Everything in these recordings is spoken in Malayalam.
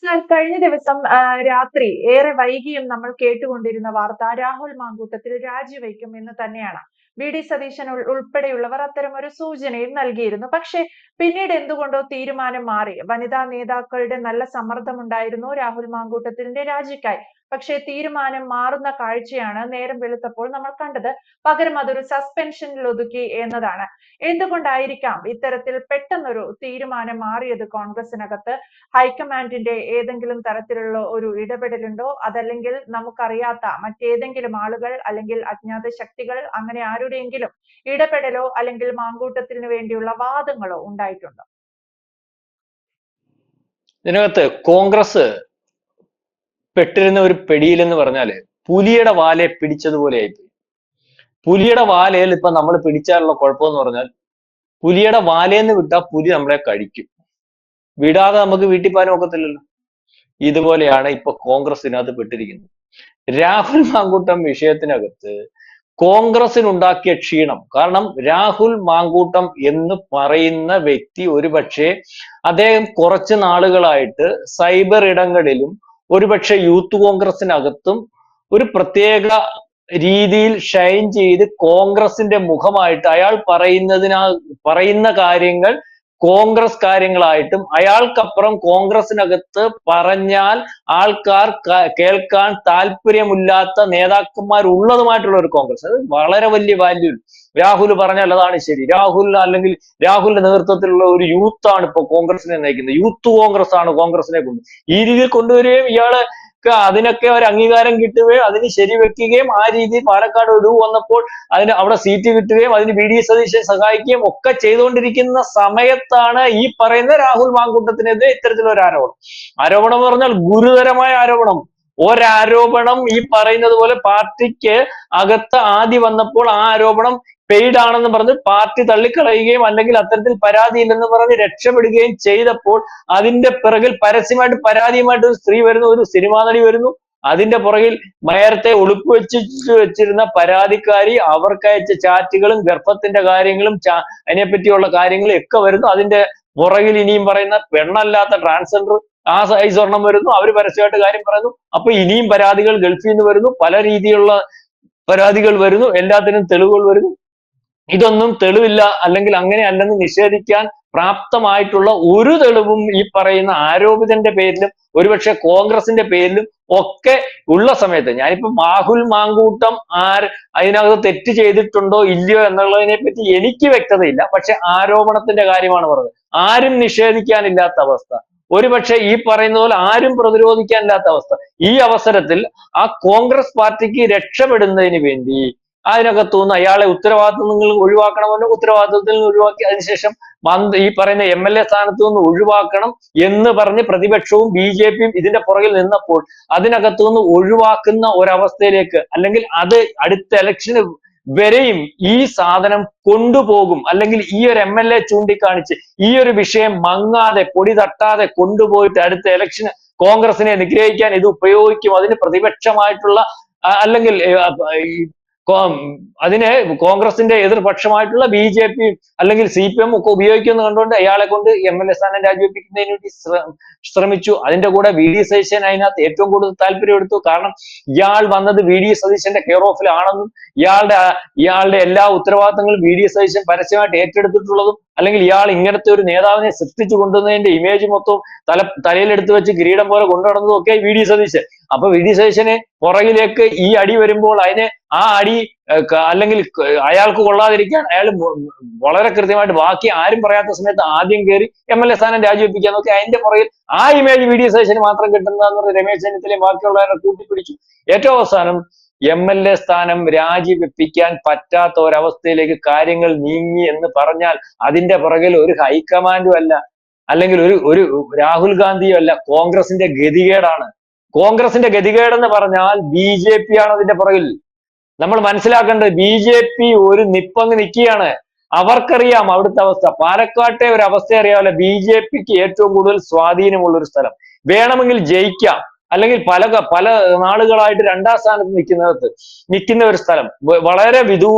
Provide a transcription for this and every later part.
എന്നാൽ കഴിഞ്ഞ ദിവസം രാത്രി ഏറെ വൈകിയും നമ്മൾ കേട്ടുകൊണ്ടിരുന്ന വാർത്ത രാഹുൽ മാങ്കൂട്ടത്തിൽ രാജിവെക്കും എന്ന് തന്നെയാണ്. വി.ഡി. സതീശൻ ഉൾപ്പെടെയുള്ളവർ അത്തരം ഒരു സൂചനയും നൽകിയിരുന്നു. പക്ഷേ പിന്നീട് എന്തുകൊണ്ടോ തീരുമാനം മാറി. വനിതാ നേതാക്കളുടെ നല്ല സമ്മർദ്ദമുണ്ടായിരുന്നു രാഹുൽ മാങ്കൂട്ടത്തിന്റെ രാജിക്കായി. പക്ഷേ തീരുമാനം മാറുന്ന കാഴ്ചയാണ് നേരം വെളുത്തപ്പോൾ നമ്മൾ കണ്ടത്. പകരം അതൊരു സസ്പെൻഷനിൽ ഒതുക്കി എന്നതാണ്. എന്തുകൊണ്ടായിരിക്കാം ഇത്തരത്തിൽ പെട്ടെന്നൊരു തീരുമാനം മാറിയത് കോൺഗ്രസിനകത്ത്? ഹൈക്കമാൻഡിന്റെ ഏതെങ്കിലും തരത്തിലുള്ള ഒരു ഇടപെടലുണ്ടോ? അതല്ലെങ്കിൽ നമുക്കറിയാത്ത മറ്റേതെങ്കിലും ആളുകൾ അല്ലെങ്കിൽ അജ്ഞാത ശക്തികൾ അങ്ങനെ ആരുടെയെങ്കിലും ഇടപെടലോ അല്ലെങ്കിൽ മാങ്കൂട്ടത്തിന് വേണ്ടിയുള്ള വാദങ്ങളോ ഉണ്ടായിട്ടുണ്ടോ? ഇതിനകത്ത് കോൺഗ്രസ് പെട്ടിരുന്ന ഒരു പെടിയിലെന്ന് പറഞ്ഞാല് പുലിയുടെ വാലെ പിടിച്ചതുപോലെ ആയിപ്പോയി. പുലിയുടെ വാലയിൽ ഇപ്പൊ നമ്മൾ പിടിച്ചാലുള്ള കുഴപ്പമെന്ന് പറഞ്ഞാൽ പുലിയുടെ വാലേന്ന് വിട്ടാൽ പുലി നമ്മളെ കഴിക്കും. വിടാതെ നമുക്ക് വീട്ടിൽ പോകാനും ഒക്കത്തില്ലല്ലോ. ഇതുപോലെയാണ് ഇപ്പൊ കോൺഗ്രസിനകത്ത് പെട്ടിരിക്കുന്നത്. രാഹുൽ മാങ്കൂട്ടം വിഷയത്തിനകത്ത് കോൺഗ്രസിനുണ്ടാക്കിയ ക്ഷീണം, കാരണം രാഹുൽ മാങ്കൂട്ടം എന്ന് പറയുന്ന വ്യക്തി ഒരുപക്ഷെ അദ്ദേഹം കുറച്ച് നാളുകളായിട്ട് സൈബർ ഇടങ്ങളിലും ഒരുപക്ഷെ യൂത്ത് കോൺഗ്രസിനകത്തും ഒരു പ്രത്യേക രീതിയിൽ ഷൈൻ ചെയ്ത് കോൺഗ്രസിന്റെ മുഖമായിട്ട് അയാൾ പറയുന്ന കാര്യങ്ങൾ കോൺഗ്രസ് കാര്യങ്ങളായിട്ടും അയാൾക്കപ്പുറം കോൺഗ്രസിനകത്ത് പറഞ്ഞാൽ ആൾക്കാർ കേൾക്കാൻ താല്പര്യമില്ലാത്ത നേതാക്കന്മാർ ഉള്ളതുമായിട്ടുള്ള ഒരു കോൺഗ്രസ്. അത് വളരെ വലിയ വാല്യൂ. രാഹുൽ പറഞ്ഞാൽ അതാണ് ശരി. അല്ലെങ്കിൽ രാഹുലിന്റെ നേതൃത്വത്തിലുള്ള ഒരു യൂത്ത് ആണ് ഇപ്പൊ കോൺഗ്രസിനെ നയിക്കുന്നത്. യൂത്ത് കോൺഗ്രസ് ആണ് കോൺഗ്രസിനെ കൊണ്ട് ഈ രീതിയിൽ കൊണ്ടുവരികയും ഇയാള് അതിനൊക്കെ ഒരു അംഗീകാരം കിട്ടുകയും അതിന് ശരിവെക്കുകയും ആ രീതിയിൽ പാലക്കാട് ഒഴിവ് വന്നപ്പോൾ അതിന് അവിടെ സീറ്റ് കിട്ടുകയും അതിന് വി.ഡി. സതീശനെ സഹായിക്കുകയും ഒക്കെ ചെയ്തുകൊണ്ടിരിക്കുന്ന സമയത്താണ് ഈ പറയുന്ന രാഹുൽ മാങ്കൂട്ടത്തിനെതിരെ ഇത്തരത്തിലൊരു ആരോപണം എന്ന് പറഞ്ഞാൽ ഗുരുതരമായ ആരോപണം. ഒരാരോപണം ഈ പറയുന്നത് പോലെ പാർട്ടിക്ക് അകത്ത് ആദ്യം വന്നപ്പോൾ ആ ആരോപണം പെയ്ഡ് ആണെന്ന് പറഞ്ഞ് പാർട്ടി തള്ളിക്കളയുകയും അല്ലെങ്കിൽ അത്തരത്തിൽ പരാതിയില്ലെന്ന് പറഞ്ഞ് രക്ഷപ്പെടുകയും ചെയ്തപ്പോൾ അതിന്റെ പിറകിൽ പരസ്യമായിട്ട് പരാതിയുമായിട്ട് ഒരു സ്ത്രീ വരുന്നു, ഒരു സിനിമാ നടി വരുന്നു. അതിന്റെ പുറകിൽ നേരത്തെ ഒളിപ്പ് വെച്ചിരുന്ന പരാതിക്കാരി അവർക്കയച്ച ചാറ്റുകളും ഗർഭത്തിന്റെ കാര്യങ്ങളും അതിനെപ്പറ്റിയുള്ള കാര്യങ്ങളും ഒക്കെ വരുന്നു. അതിന്റെ പുറകിൽ ഇനിയും പറയുന്ന പെണ്ണല്ലാത്ത ട്രാൻസ്ജെൻഡർ ആ സൈസ് ഒരെണ്ണം വരുന്നു. അവർ പരസ്യമായിട്ട് കാര്യം പറയുന്നു. അപ്പൊ ഇനിയും പരാതികൾ ഗൾഫിൽ നിന്ന് വരുന്നു, പല രീതിയിലുള്ള പരാതികൾ വരുന്നു, എല്ലാത്തിനും തെളിവുകൾ വരുന്നു. ഇതൊന്നും തെളിവില്ല അല്ലെങ്കിൽ അങ്ങനെ അല്ലെന്ന് നിഷേധിക്കാൻ പ്രാപ്തമായിട്ടുള്ള ഒരു തെളിവും ഈ പറയുന്ന ആരോപിതന്റെ പേരിലും ഒരുപക്ഷെ കോൺഗ്രസിന്റെ പേരിലും ഒക്കെ ഉള്ള സമയത്ത് ഞാനിപ്പോ രാഹുൽ മാങ്കൂട്ടം അതിനകത്ത് തെറ്റ് ചെയ്തിട്ടുണ്ടോ ഇല്ലയോ എന്നുള്ളതിനെ പറ്റി എനിക്ക് വ്യക്തതയില്ല. പക്ഷെ ആരോപണത്തിന്റെ കാര്യമാണ് പറഞ്ഞത്. ആരും നിഷേധിക്കാനില്ലാത്ത അവസ്ഥ, ഒരുപക്ഷെ ഈ പറയുന്ന പോലെ ആരും പ്രതിരോധിക്കാനില്ലാത്ത അവസ്ഥ. ഈ അവസരത്തിൽ ആ കോൺഗ്രസ് പാർട്ടിക്ക് രക്ഷപ്പെടുന്നതിന് വേണ്ടി അതിനകത്തുനിന്ന് അയാളെ ഉത്തരവാദിത്വം നിങ്ങൾ ഒഴിവാക്കണമെന്ന് ഉത്തരവാദിത്വത്തിൽ നിന്ന് ഒഴിവാക്കി അതിനുശേഷം ഈ പറയുന്ന MLA സ്ഥാനത്തു നിന്ന് ഒഴിവാക്കണം എന്ന് പറഞ്ഞ് പ്രതിപക്ഷവും BJPയും ഇതിന്റെ പുറകിൽ നിന്നപ്പോൾ അതിനകത്തു നിന്ന് ഒഴിവാക്കുന്ന ഒരവസ്ഥയിലേക്ക് അല്ലെങ്കിൽ അത് അടുത്ത ഇലക്ഷന് വരെയും ഈ സാധനം കൊണ്ടുപോകും അല്ലെങ്കിൽ ഈ ഒരു MLA ചൂണ്ടിക്കാണിച്ച് ഈ ഒരു വിഷയം മങ്ങാതെ പൊടി തട്ടാതെ കൊണ്ടുപോയിട്ട് അടുത്ത ഇലക്ഷന് കോൺഗ്രസിനെ നിഗ്രഹിക്കാൻ ഇത് ഉപയോഗിക്കും. അതിന് പ്രതിപക്ഷമായിട്ടുള്ള അല്ലെങ്കിൽ അതിനെ കോൺഗ്രസിന്റെ എതിർപക്ഷമായിട്ടുള്ള BJPയും അല്ലെങ്കിൽ CPM ഒക്കെ ഉപയോഗിക്കുന്നത് കണ്ടുകൊണ്ട് അയാളെ കൊണ്ട് MLA സ്ഥാനം രാജിവെപ്പിക്കുന്നതിന് വേണ്ടി ശ്രമിച്ചു. അതിന്റെ കൂടെ വി.ഡി. സതീശൻ അതിനകത്ത് ഏറ്റവും കൂടുതൽ താല്പര്യം എടുത്തു. കാരണം ഇയാൾ വന്നത് വി.ഡി. സതീശന്റെ കെയർ ഓഫിലാണെന്നും ഇയാളുടെ എല്ലാ ഉത്തരവാദിത്തങ്ങളും വി.ഡി. സതീശൻ പരസ്യമായിട്ട് ഏറ്റെടുത്തിട്ടുള്ളതും അല്ലെങ്കിൽ ഇയാൾ ഇങ്ങനത്തെ ഒരു നേതാവിനെ സൃഷ്ടിച്ചു കൊണ്ടുവന്നതിന്റെ ഇമേജ് മൊത്തം തലയിലെടുത്ത് വെച്ച് കിരീടം പോലെ കൊണ്ടുനടന്നതും ഒക്കെ വി.ഡി. സതീശൻ. അപ്പൊ വി.ഡി. സതീശനെ പുറകിലേക്ക് ഈ അടി വരുമ്പോൾ അതിനെ ആ അടി അല്ലെങ്കിൽ അയാൾക്ക് കൊള്ളാതിരിക്കാൻ അയാൾ വളരെ കൃത്യമായിട്ട് ബാക്കി ആരും പറയാത്ത സമയത്ത് ആദ്യം കയറി MLA സ്ഥാനം രാജിവെപ്പിക്കാൻ നോക്കി. അതിന്റെ പുറകിൽ ആ ഇമേജ് വി.ഡി. സതീശന് മാത്രം കിട്ടുന്നതെന്ന് പറഞ്ഞ് രമേശ് ചെന്നിത്തലയും ബാക്കിയുള്ളവരെ കൂട്ടിപ്പിടിച്ചു. ഏറ്റവും അവസാനം MLA സ്ഥാനം രാജിവെപ്പിക്കാൻ പറ്റാത്ത ഒരവസ്ഥയിലേക്ക് കാര്യങ്ങൾ നീങ്ങി എന്ന് പറഞ്ഞാൽ അതിന്റെ പുറകിൽ ഒരു ഹൈക്കമാൻഡും അല്ല അല്ലെങ്കിൽ ഒരു രാഹുൽ ഗാന്ധിയും അല്ല, കോൺഗ്രസിന്റെ ഗതികേടാണ്. കോൺഗ്രസിന്റെ ഗതികേടെന്ന് പറഞ്ഞാൽ BJP ആണ് അതിന്റെ പുറകിൽ. നമ്മൾ മനസ്സിലാക്കേണ്ടത് BJP ഒരു നിപ്പങ്ങ് നിൽക്കുകയാണ്. അവർക്കറിയാം അവിടുത്തെ അവസ്ഥ. പാലക്കാട്ടെ ഒരു അവസ്ഥ അറിയാമല്ലോ. BJPക്ക് ഏറ്റവും കൂടുതൽ സ്വാധീനമുള്ള ഒരു സ്ഥലം. വേണമെങ്കിൽ ജയിക്കാം അല്ലെങ്കിൽ പല നാളുകളായിട്ട് രണ്ടാം സ്ഥാനത്ത് നിൽക്കുന്ന ഒരു സ്ഥലം, വളരെ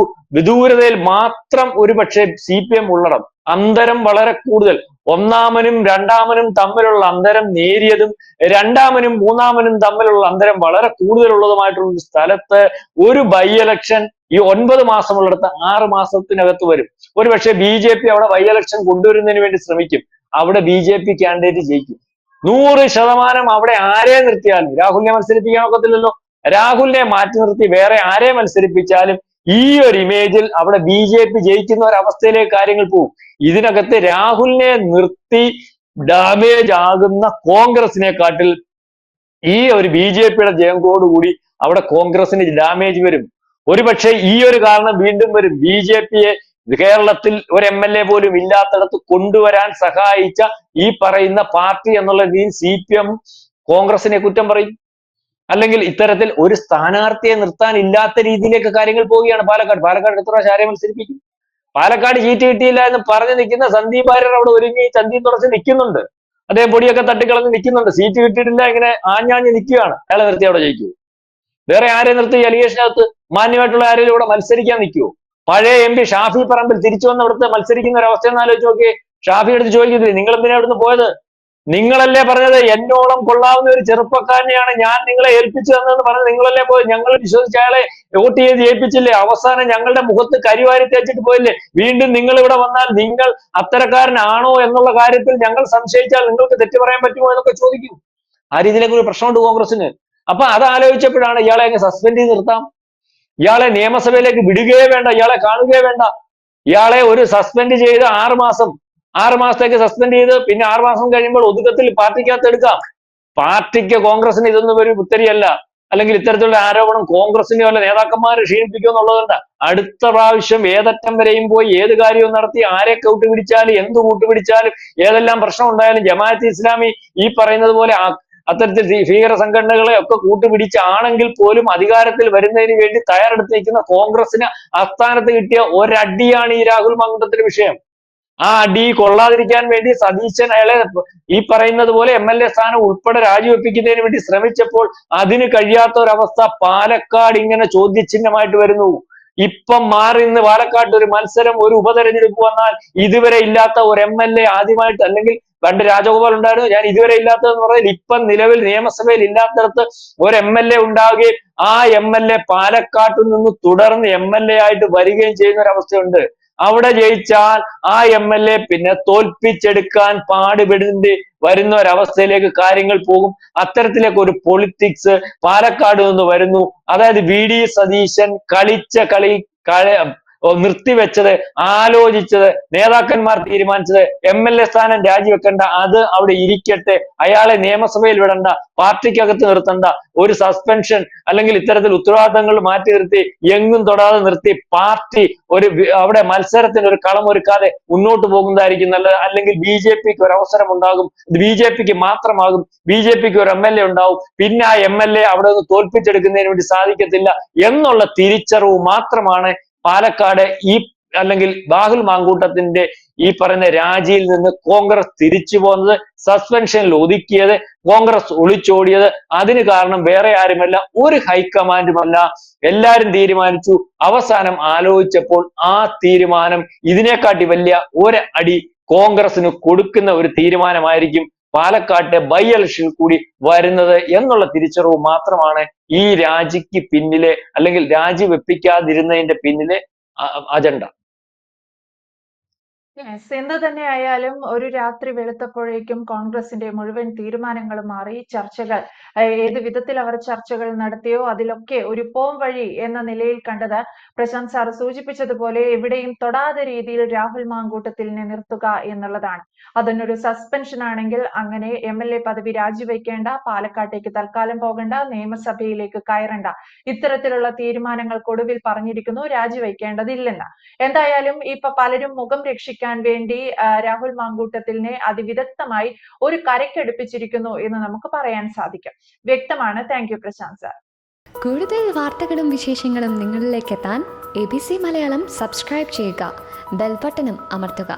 വിദൂരതയിൽ മാത്രം ഒരു പക്ഷേ CPM ഉള്ളിടം. അന്തരം വളരെ കൂടുതൽ. ഒന്നാമനും രണ്ടാമനും തമ്മിലുള്ള അന്തരം നേരിയതും രണ്ടാമനും മൂന്നാമനും തമ്മിലുള്ള അന്തരം വളരെ കൂടുതലുള്ളതുമായിട്ടുള്ള ഒരു സ്ഥലത്ത് ഒരു ബൈ ഇലക്ഷൻ ഈ 9 മാസമുള്ളിടത്ത് 6 മാസത്തിനകത്ത് വരും. ഒരുപക്ഷെ BJP അവിടെ ബൈ ഇലക്ഷൻ കൊണ്ടുവരുന്നതിന് വേണ്ടി ശ്രമിക്കും. അവിടെ BJP കാൻഡിഡേറ്റ് ജയിക്കും. 100% അവിടെ ആരെ നിർത്തിയാലും, രാഹുലിനെ മത്സരിപ്പിക്കാൻ ഒക്കത്തില്ലല്ലോ, രാഹുലിനെ മാറ്റി നിർത്തി വേറെ ആരെ മത്സരിപ്പിച്ചാലും ഈ ഒരു ഇമേജിൽ അവിടെ BJP ജയിക്കുന്ന ഒരു അവസ്ഥയിലേക്ക് കാര്യങ്ങൾ പോകും. ഇതിനകത്ത് രാഹുലിനെ നിർത്തി ഡാമേജ് ആകുന്ന കോൺഗ്രസിനെക്കാട്ടിൽ ഈ ഒരു BJPയുടെ ജയത്തോടുകൂടി അവിടെ കോൺഗ്രസിന് ഡാമേജ് വരും. ഒരുപക്ഷെ ഈ ഒരു കാരണം വീണ്ടും വരും. BJPയെ കേരളത്തിൽ ഒരു MLA പോലും ഇല്ലാത്തിടത്ത് കൊണ്ടുവരാൻ സഹായിച്ച ഈ പറയുന്ന പാർട്ടി എന്നുള്ള രീതിയിൽ CPM കോൺഗ്രസിനെ കുറ്റം പറയും. അല്ലെങ്കിൽ ഇത്തരത്തിൽ ഒരു സ്ഥാനാർത്ഥിയെ നിർത്താൻ ഇല്ലാത്ത രീതിയിലേക്ക് കാര്യങ്ങൾ പോവുകയാണ്. പാലക്കാട് എത്ര പ്രാവശ്യം ആരെ മത്സരിപ്പിക്കും? പാലക്കാട് സീറ്റ് കിട്ടിയില്ല എന്ന് പറഞ്ഞു നിൽക്കുന്ന സന്ദീപ് വാര്യർ അവിടെ ഒരുങ്ങി ചന്തിയും തുറച്ച് നിൽക്കുന്നുണ്ട്. അദ്ദേഹം പൊടിയൊക്കെ തട്ടിക്കളഞ്ഞ് നിൽക്കുന്നുണ്ട്. സീറ്റ് കിട്ടിയിട്ടില്ല, ഇങ്ങനെ ആഞ്ഞാഞ്ഞ് നിൽക്കുകയാണ്. അയാളെ നിർത്തി അവിടെ ജയിക്കൂ? വേറെ ആരെ നിർത്തി അലിഗേഷനകത്ത് മാന്യമായിട്ടുള്ള ആരെങ്കിലും ഇവിടെ മത്സരിക്കാൻ നിൽക്കുവോ? പഴയ MP ഷാഫി പറമ്പിൽ തിരിച്ചു വന്ന് അവിടുത്തെ മത്സരിക്കുന്ന ഒരു അവസ്ഥയെന്ന് ആലോചിച്ച് നോക്കിയേ. ഷാഫി എടുത്ത് ചോദിക്കുന്നില്ലേ, നിങ്ങൾ എന്തിനാ അവിടുന്ന് പോയത്? നിങ്ങളല്ലേ പറഞ്ഞത് എന്നോളം കൊള്ളാവുന്ന ഒരു ചെറുപ്പക്കാരനെയാണ് ഞാൻ നിങ്ങളെ ഏൽപ്പിച്ചു തന്നതെന്ന് പറഞ്ഞത് നിങ്ങളല്ലേ പോയത്? ഞങ്ങൾ വിശ്വസിച്ച് അയാളെ വോട്ട് ചെയ്ത് ജയിപ്പിച്ചില്ലേ? അവസാനം ഞങ്ങളുടെ മുഖത്ത് കരിവാരി തേച്ചിട്ട് പോയില്ലേ? വീണ്ടും നിങ്ങൾ ഇവിടെ വന്നാൽ നിങ്ങൾ അത്തരക്കാരനാണോ എന്നുള്ള കാര്യത്തിൽ ഞങ്ങൾ സംശയിച്ചാൽ നിങ്ങൾക്ക് തെറ്റ് പറയാൻ പറ്റുമോ എന്നൊക്കെ ചോദിക്കും. ആ രീതിയിലേക്ക് ഒരു പ്രശ്നമുണ്ട് കോൺഗ്രസിന്. അപ്പൊ അത് ആലോചിച്ചപ്പോഴാണ് ഇയാളെ അങ്ങ് സസ്പെൻഡ് ചെയ്ത് നിർത്താം, ഇയാളെ നിയമസഭയിലേക്ക് വിടുകയേ വേണ്ട, ഇയാളെ കാണുകയേ വേണ്ട, ഇയാളെ ഒരു സസ്പെൻഡ് ചെയ്ത് 6 മാസത്തേക്ക് സസ്പെൻഡ് ചെയ്ത് പിന്നെ 6 മാസം കഴിയുമ്പോൾ ഒതുക്കത്തിൽ പാർട്ടിക്കകത്ത് എടുക്കാം. പാർട്ടിക്ക് കോൺഗ്രസിന് ഇതൊന്നും ഒരു പുത്തരിയല്ല. അല്ലെങ്കിൽ ഇത്തരത്തിലുള്ള ആരോപണം കോൺഗ്രസിന്റെ വല്ല നേതാക്കന്മാരെ ക്ഷീണിപ്പിക്കുമെന്നുള്ളതുണ്ട്. അടുത്ത പ്രാവശ്യം ഏതറ്റം വരെയും പോയി ഏത് കാര്യവും നടത്തി ആരെ കൂട്ടുപിടിച്ചാലും എന്ത് കൂട്ടുപിടിച്ചാലും ഏതെല്ലാം പ്രശ്നം ഉണ്ടായാലും ജമാഅത്ത് ഇസ്ലാമി ഈ പറയുന്നത് പോലെ അത്തരത്തിൽ ഭീകര സംഘടനകളെ ഒക്കെ കൂട്ടുപിടിച്ചാണെങ്കിൽ പോലും അധികാരത്തിൽ വരുന്നതിന് വേണ്ടി തയ്യാറെടുത്ത് നിൽക്കുന്ന കോൺഗ്രസിന് അസ്ഥാനത്ത് കിട്ടിയ ഒരടിയാണ് ഈ രാഹുൽ മാങ്കൂട്ടത്തിന്റെ വിഷയം. ആ അടി കൊള്ളാതിരിക്കാൻ വേണ്ടി സതീശൻ അയാളെ ഈ പറയുന്നത് പോലെ MLA സ്ഥാനം ഉൾപ്പെടെ രാജിവെപ്പിക്കുന്നതിന് വേണ്ടി ശ്രമിച്ചപ്പോൾ അതിന് കഴിയാത്ത ഒരവസ്ഥ പാലക്കാട് ഇങ്ങനെ ചോദ്യചിഹ്നമായിട്ട് വരുന്നു. ഇപ്പം മാറി നിന്ന് പാലക്കാട് ഒരു മത്സരം, ഒരു ഉപതെരഞ്ഞെടുപ്പ് വന്നാൽ ഇതുവരെ ഇല്ലാത്ത ഒരു MLA ആദ്യമായിട്ട്, അല്ലെങ്കിൽ പണ്ട് രാജഗോപാൽ ഉണ്ടായിരുന്നു, ഞാൻ ഇതുവരെ ഇല്ലാത്തതെന്ന് പറഞ്ഞാൽ ഇപ്പം നിലവിൽ നിയമസഭയിൽ ഇല്ലാത്തടത്ത് ഒരു MLA ഉണ്ടാവുകയും ആ MLA പാലക്കാട്ടിൽ നിന്ന് തുടർന്ന് MLA ആയിട്ട് വരികയും ചെയ്യുന്ന ഒരു അവസ്ഥയുണ്ട്. അവിടെ ജയിച്ചാൽ ആ MLA പിന്നെ തോൽപ്പിച്ചെടുക്കാൻ പാടുപെടേണ്ടി വരുന്ന ഒരവസ്ഥയിലേക്ക് കാര്യങ്ങൾ പോകും. അത്തരത്തിലേക്ക് ഒരു പൊളിറ്റിക്സ് പാലക്കാട് നിന്ന് വരുന്നു. അതായത് VD സതീശൻ കളിച്ച കളി നിർത്തിവെച്ചത്, ആലോചിച്ചത്, നേതാക്കന്മാർ തീരുമാനിച്ചത് MLA സ്ഥാനം രാജിവെക്കണ്ട, അത് അവിടെ ഇരിക്കട്ടെ, അയാളെ നിയമസഭയിൽ വിടണ്ട, പാർട്ടിക്കകത്ത് നിർത്തണ്ട, ഒരു സസ്പെൻഷൻ അല്ലെങ്കിൽ ഇത്തരത്തിൽ ഉത്തരവാദിത്തങ്ങൾ മാറ്റി നിർത്തി എങ്ങും തൊടാതെ നിർത്തി പാർട്ടി അവിടെ മത്സരത്തിന് ഒരു കളം ഒരുക്കാതെ മുന്നോട്ട് പോകുന്നതായിരിക്കും നല്ലത്. അല്ലെങ്കിൽ BJPക്ക് ഒരു അവസരം ഉണ്ടാകും, BJPക്ക് മാത്രമാകും, BJPക്ക് ഒരു MLA ഉണ്ടാവും, പിന്നെ ആ MLA അവിടെ നിന്ന് തോൽപ്പിച്ചെടുക്കുന്നതിന് വേണ്ടി സാധിക്കത്തില്ല എന്നുള്ള തിരിച്ചറിവ് മാത്രമാണ് പാലക്കാട് അല്ലെങ്കിൽ രാഹുൽ മാങ്കൂട്ടത്തിന്റെ ഈ പറയുന്ന രാജിയിൽ നിന്ന് കോൺഗ്രസ് തിരിച്ചു പോകുന്നത്, സസ്പെൻഷനിൽ ഒതുക്കിയത്, കോൺഗ്രസ് ഒളിച്ചോടിയത്. അതിന് കാരണം വേറെ ആരുമല്ല, ഒരു ഹൈക്കമാൻഡുമല്ല. എല്ലാരും തീരുമാനിച്ചു. അവസാനം ആലോചിച്ചപ്പോൾ ആ തീരുമാനം ഇതിനെക്കാട്ടി വലിയ ഒരു അടി കോൺഗ്രസിന് കൊടുക്കുന്ന ഒരു തീരുമാനമായിരിക്കും പാലക്കാട്ടെ ബൈ ഇലക്ഷനിൽ കൂടി വരുന്നത് എന്നുള്ള തിരിച്ചറിവ് മാത്രമാണ് ഈ രാജിക്ക് പിന്നിലെ, അല്ലെങ്കിൽ രാജിവെപ്പിക്കാതിരുന്നതിന്റെ പിന്നിലെ അജണ്ട. എന്ത് തന്നെയായാലും ഒരു രാത്രി വെളുത്തപ്പോഴേക്കും കോൺഗ്രസിന്റെ മുഴുവൻ തീരുമാനങ്ങളും മാറി. ചർച്ചകൾ ഏത് വിധത്തിൽ അവർ ചർച്ചകൾ നടത്തിയോ അതിലൊക്കെ ഒരു പോം വഴി എന്ന നിലയിൽ കണ്ടത് പ്രശാന്ത് സാർ സൂചിപ്പിച്ചതുപോലെ എവിടെയും തൊടാത്ത രീതിയിൽ രാഹുൽ മാങ്കൂട്ടത്തിലിനെ നിർത്തുക എന്നുള്ളതാണ്. അതിനൊരു സസ്പെൻഷൻ ആണെങ്കിൽ അങ്ങനെ MLA പദവി രാജിവെക്കേണ്ട, പാലക്കാട്ടേക്ക് തൽക്കാലം പോകണ്ട, നിയമസഭയിലേക്ക് കയറണ്ട, ഇത്തരത്തിലുള്ള തീരുമാനങ്ങൾക്കൊടുവിൽ പറഞ്ഞിരിക്കുന്നു രാജിവെക്കേണ്ടതില്ലെന്ന്. എന്തായാലും ഇപ്പൊ പലരും മുഖം രക്ഷിക്കാൻ വേണ്ടി രാഹുൽ മാങ്കൂട്ടത്തിലിനെ അതിവിദഗ്ധമായി ഒരു കരയ്ക്കടുപ്പിച്ചിരിക്കുന്നു എന്ന് നമുക്ക് പറയാൻ സാധിക്കും. വ്യക്തമാണ്. Thank you Prashant sir. കൂടുതൽ വാർത്തകളും വിശേഷങ്ങളും നിങ്ങളിലേക്ക് എത്താൻ ABC മലയാളം സബ്സ്ക്രൈബ് ചെയ്യുക, ബെൽ ബട്ടണും അമർത്തുക.